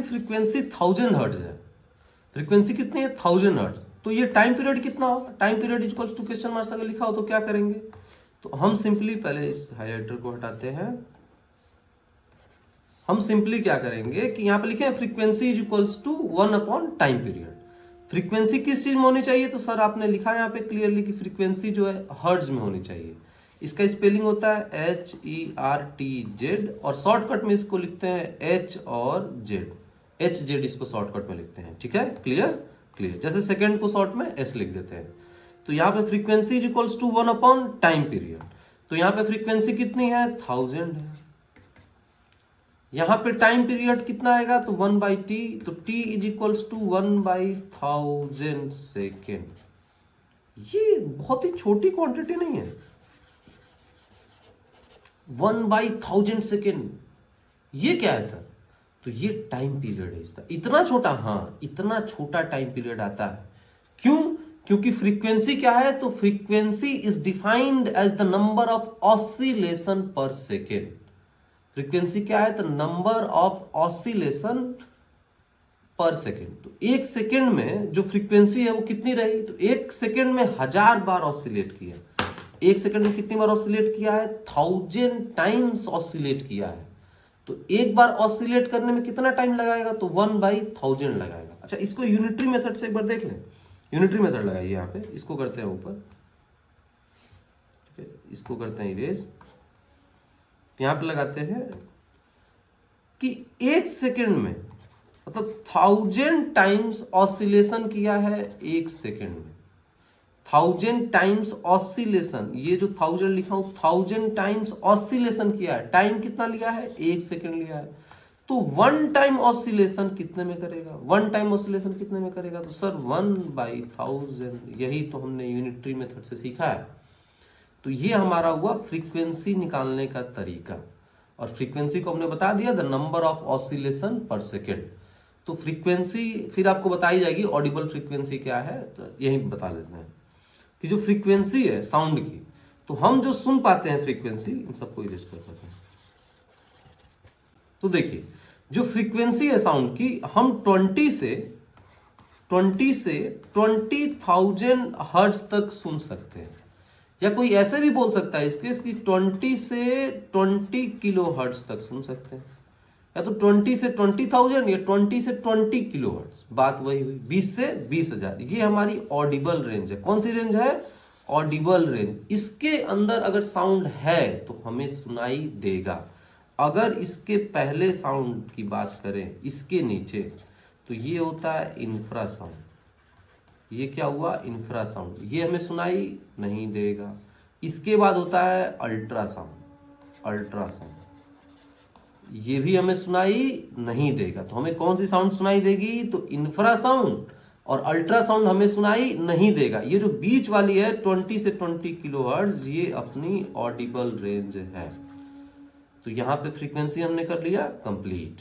Frequency 1000 hertz है, frequency कितनी है 1000 हर्ट्ज, तो ये टाइम पीरियड कितना होगा, time period equals to question marks अगर लिखा हो तो क्या करेंगे, तो हम सिंपली पहले इस हाइलाइटर को हटाते हैं, हम सिंपली क्या करेंगे कि यहां पे लिखे frequency is equals to 1 upon time period. Frequency किस चीज में होनी चाहिए, तो सर आपने लिखा है यहाँ पे क्लियरली कि फ्रीक्वेंसी जो है हर्ट्ज में होनी चाहिए। इसका स्पेलिंग होता है HERTZ और शॉर्टकट में इसको लिखते हैं H और Z, HZ इसको शॉर्टकट में लिखते हैं। ठीक है, क्लियर क्लियर, जैसे सेकंड को शॉर्ट में S लिख देते हैं। तो यहाँ पे frequency is equals to 1 upon time period, तो यहाँ पे फ्रीक्वेंसी कितनी है 1000 है, यहाँ पे टाइम पीरियड कितना आएगा तो 1/t, तो t is equals to 1/1000 second. ये बहुत ही छोटी क्वांटिटी नहीं है, 1/1000 सेकेंड, ये क्या है सर, तो ये टाइम पीरियड है इसका, इतना छोटा, हाँ इतना छोटा टाइम पीरियड आता है। क्यों, क्योंकि फ्रीक्वेंसी क्या है, तो frequency is defined as the number of oscillation per second. Frequency क्या है, तो number of oscillation per second. तो एक सेकेंड में जो फ्रीक्वेंसी है वो कितनी रही, तो एक सेकेंड में 1000 बार ऑसिलेट किया, एक सेकेंड में कितनी बार ऑसिलेट किया है 1000 टाइम्स ऑसिलेट किया है, तो एक बार ऑसिलेट करने में कितना टाइम लगाएगा, तो 1/1000 लगाएगा। अच्छा, इसको यूनिटरी मेथड से एक बार देख लें, यूनिटरी मेथड लगाइए यहाँ पे, इसको करते हैं ऊपर, ठीक है, इसको करते हैं इरेज, यहां पे लगाते हैं कि एक सेकेंड में मतलब 1000 टाइम्स ऑसिलेशन किया है एक सेकेंड में, 1000 टाइम्स ऑसिलेशन, ये जो 1000 लिखा हूं 1000 टाइम्स ऑसिलेशन किया है, टाइम कितना लिया है एक सेकेंड लिया है, तो 1 टाइम ऑसिलेशन कितने में करेगा, 1 टाइम ऑसिलेशन कितने में करेगा, तो सर 1/1000, यही तो हमने यूनिटरी मेथड से सीखा है। तो ये हमारा हुआ फ्रीक्वेंसी निकालने का तरीका, और फ्रीक्वेंसी को हमने बता दिया the number of oscillation per second. तो फ्रीक्वेंसी फिर आपको बताई जाएगी ऑडिबल फ्रीक्वेंसी क्या है, तो यही बता देते हैं कि जो फ्रीक्वेंसी है साउंड की, तो हम जो सुन पाते हैं फ्रीक्वेंसी, इन सबको इरेज कर देते हैं। तो देखिए जो फ्रीक्वेंसी है साउंड की, हम 20 से 20,000 हर्ट्ज तक सुन सकते हैं, या कोई ऐसे भी बोल सकता है इसके कि 20 से 20 किलो हर्ट्ज तक सुन सकते हैं, या तो 20 से 20,000 या 20 से 20 किलो हर्ट्ज, बात वही हुई, 20 से 20,000, ये हमारी ऑडिबल रेंज है। कौन सी रेंज है, ऑडिबल रेंज। इसके अंदर अगर साउंड है तो हमें सुनाई देगा। अगर इसके पहले साउंड की बात करें, इसके नीचे, तो ये होता है इंफ्रासाउंड, ये क्या हुआ इंफ्रासाउंड, ये हमें सुनाई नहीं देगा। इसके बाद होता है अल्ट्रासाउंड, अल्ट्रासाउंड ये भी हमें सुनाई नहीं देगा। तो हमें कौन सी साउंड सुनाई देगी, तो इंफ्रासाउंड, और अल्ट्रासाउंड हमें सुनाई नहीं देगा। ये जो बीच वाली है 20 से 20 किलोहर्ट्ज, ये अपनी ऑडिबल रेंज है। तो यहां पे फ्रीक्वेंसी हमने कर लिया कंप्लीट।